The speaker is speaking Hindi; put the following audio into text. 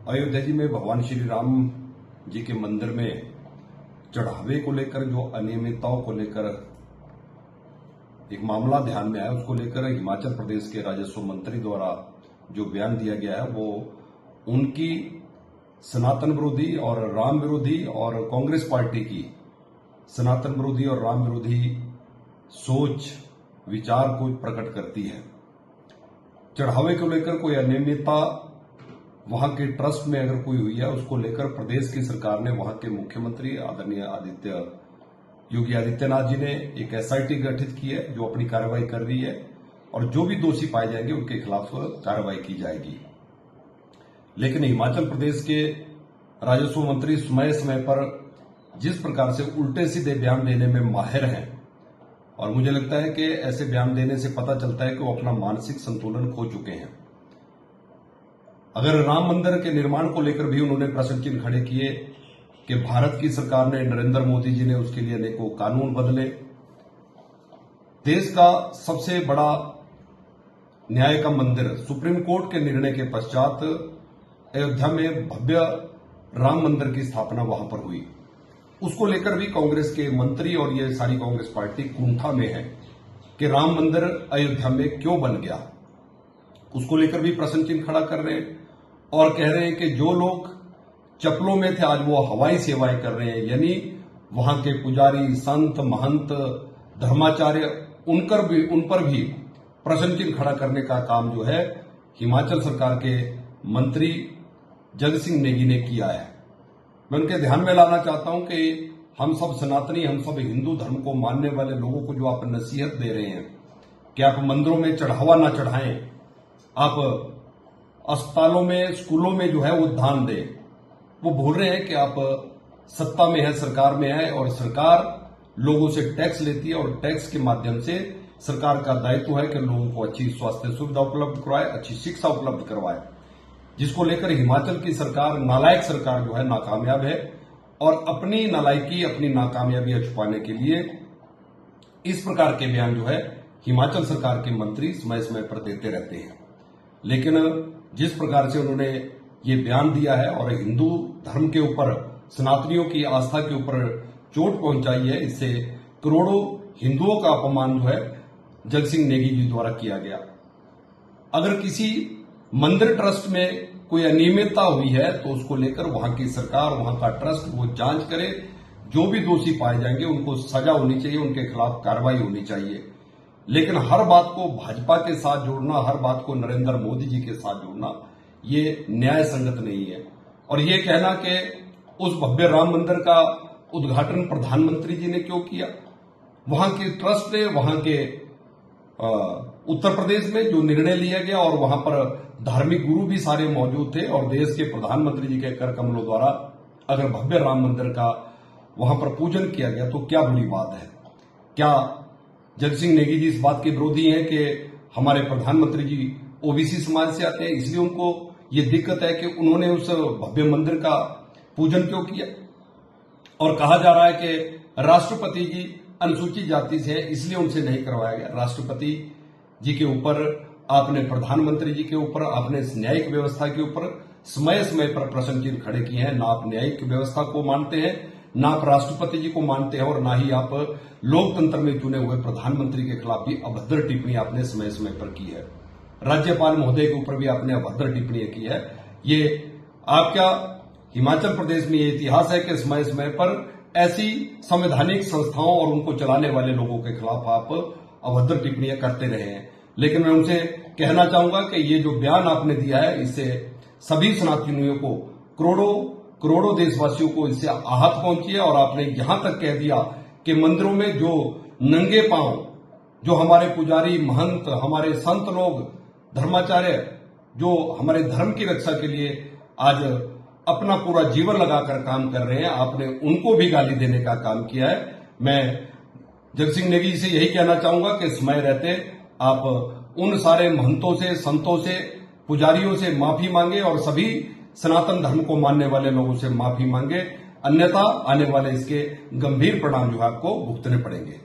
अयोध्या जी में भगवान श्री राम जी के मंदिर में चढ़ावे को लेकर जो अनियमितताओं को लेकर एक मामला ध्यान में आया, उसको लेकर हिमाचल प्रदेश के राजस्व मंत्री द्वारा जो बयान दिया गया है वो उनकी सनातन विरोधी और राम विरोधी और कांग्रेस पार्टी की सनातन विरोधी और राम विरोधी सोच विचार को प्रकट करती है। चढ़ावे को लेकर कोई अनियमितता वहां के ट्रस्ट में अगर कोई हुई है, उसको लेकर प्रदेश की सरकार ने वहां के मुख्यमंत्री आदरणीय योगी आदित्यनाथ जी ने एक एसआईटी गठित की है जो अपनी कार्रवाई कर रही है और जो भी दोषी पाए जाएंगे उनके खिलाफ कार्रवाई की जाएगी। लेकिन हिमाचल प्रदेश के राजस्व मंत्री समय समय पर जिस प्रकार से उल्टे सीधे बयान देने में माहिर हैं और मुझे लगता है कि ऐसे बयान देने से पता चलता है कि वो अपना मानसिक संतुलन खो चुके हैं। अगर राम मंदिर के निर्माण को लेकर भी उन्होंने प्रश्न चिन्ह खड़े किए कि भारत की सरकार ने, नरेंद्र मोदी जी ने उसके लिए अनेकों कानून बदले। देश का सबसे बड़ा न्याय का मंदिर सुप्रीम कोर्ट के निर्णय के पश्चात अयोध्या में भव्य राम मंदिर की स्थापना वहां पर हुई। उसको लेकर भी कांग्रेस के मंत्री और ये सारी कांग्रेस पार्टी कुंठा में है कि राम मंदिर अयोध्या में क्यों बन गया। उसको लेकर भी प्रश्न चिन्ह खड़ा कर रहे हैं और कह रहे हैं कि जो लोग चप्पलों में थे आज वो हवाई सेवाएं कर रहे हैं, यानी वहां के पुजारी, संत, महंत, धर्माचार्य उन पर भी प्रश्न चिन्ह खड़ा करने का काम जो है हिमाचल सरकार के मंत्री जगत सिंह नेगी ने किया है। मैं उनके ध्यान में लाना चाहता हूं कि हम सब सनातनी, हम सब हिंदू धर्म को मानने वाले लोगों को जो आप नसीहत दे रहे हैं कि आप मंदिरों में चढ़ावा ना चढ़ाएं, आप अस्पतालों में, स्कूलों में जो है वो दान दें। वो बोल रहे हैं कि आप सत्ता में है, सरकार में है और सरकार लोगों से टैक्स लेती है और टैक्स के माध्यम से सरकार का दायित्व है कि लोगों को अच्छी स्वास्थ्य सुविधा उपलब्ध करवाए, अच्छी शिक्षा उपलब्ध करवाए, जिसको लेकर हिमाचल की सरकार, नालायक सरकार जो है नाकामयाब है और अपनी नालायकी, अपनी नाकामयाबियां छुपाने के लिए इस प्रकार के बयान जो है हिमाचल सरकार के मंत्री समय समय पर देते रहते हैं। लेकिन जिस प्रकार से उन्होंने ये बयान दिया है और हिंदू धर्म के ऊपर, सनातनियों की आस्था के ऊपर चोट पहुंचाई है, इससे करोड़ों हिंदुओं का अपमान जो है जगत सिंह नेगी जी द्वारा किया गया। अगर किसी मंदिर ट्रस्ट में कोई अनियमितता हुई है तो उसको लेकर वहां की सरकार, वहां का ट्रस्ट वो जांच करे, जो भी दोषी पाए जाएंगे उनको सजा होनी चाहिए, उनके खिलाफ कार्रवाई होनी चाहिए। लेकिन हर बात को भाजपा के साथ जोड़ना, हर बात को नरेंद्र मोदी जी के साथ जोड़ना, ये न्याय संगत नहीं है। और ये कहना कि उस भव्य राम मंदिर का उद्घाटन प्रधानमंत्री जी ने क्यों किया, वहां के ट्रस्ट ने, वहां के उत्तर प्रदेश में जो निर्णय लिया गया और वहां पर धार्मिक गुरु भी सारे मौजूद थे और देश के प्रधानमंत्री जी के कर कमलों द्वारा अगर भव्य राम मंदिर का वहां पर पूजन किया गया तो क्या बुरी बात है। क्या जगत सिंह नेगी जी इस बात के विरोधी हैं कि हमारे प्रधानमंत्री जी ओबीसी समाज से आते हैं, इसलिए उनको ये दिक्कत है कि उन्होंने उस भव्य मंदिर का पूजन क्यों किया। और कहा जा रहा है कि राष्ट्रपति जी अनुसूचित जाति से है इसलिए उनसे नहीं करवाया गया। राष्ट्रपति जी के ऊपर आपने, प्रधानमंत्री जी के ऊपर आपने न्यायिक व्यवस्था के ऊपर समय समय पर प्रश्न चिन्ह खड़े किए हैं। ना आप न्यायिक व्यवस्था को मानते हैं, ना आप राष्ट्रपति जी को मानते हैं और ना ही आप लोकतंत्र में चुने हुए प्रधानमंत्री के खिलाफ भी अभद्र टिप्पणी आपने समय समय पर की है। राज्यपाल महोदय के ऊपर भी आपने अभद्र टिप्पणी की है। ये आपका हिमाचल प्रदेश में ये इतिहास है कि समय समय पर ऐसी संवैधानिक संस्थाओं और उनको चलाने वाले लोगों के खिलाफ आप अभद्र टिप्पणियां करते रहे हैं। लेकिन मैं उनसे कहना चाहूंगा कि ये जो बयान आपने दिया है इससे सभी सनातनियों को, करोड़ों देशवासियों को इससे आहत पहुंची है। और आपने यहां तक कह दिया कि मंदिरों में जो नंगे पांव जो हमारे पुजारी, महंत, हमारे संत लोग, धर्माचार्य जो हमारे धर्म की रक्षा के लिए आज अपना पूरा जीवन लगाकर काम कर रहे हैं, आपने उनको भी गाली देने का काम किया है। मैं जगत सिंह नेगी जी से यही कहना चाहूंगा कि समय रहते आप उन सारे महंतों से, संतों से, पुजारियों से माफी मांगे और सभी सनातन धर्म को मानने वाले लोगों से माफी मांगे, अन्यथा आने वाले इसके गंभीर परिणाम जो है आपको भुगतने पड़ेंगे।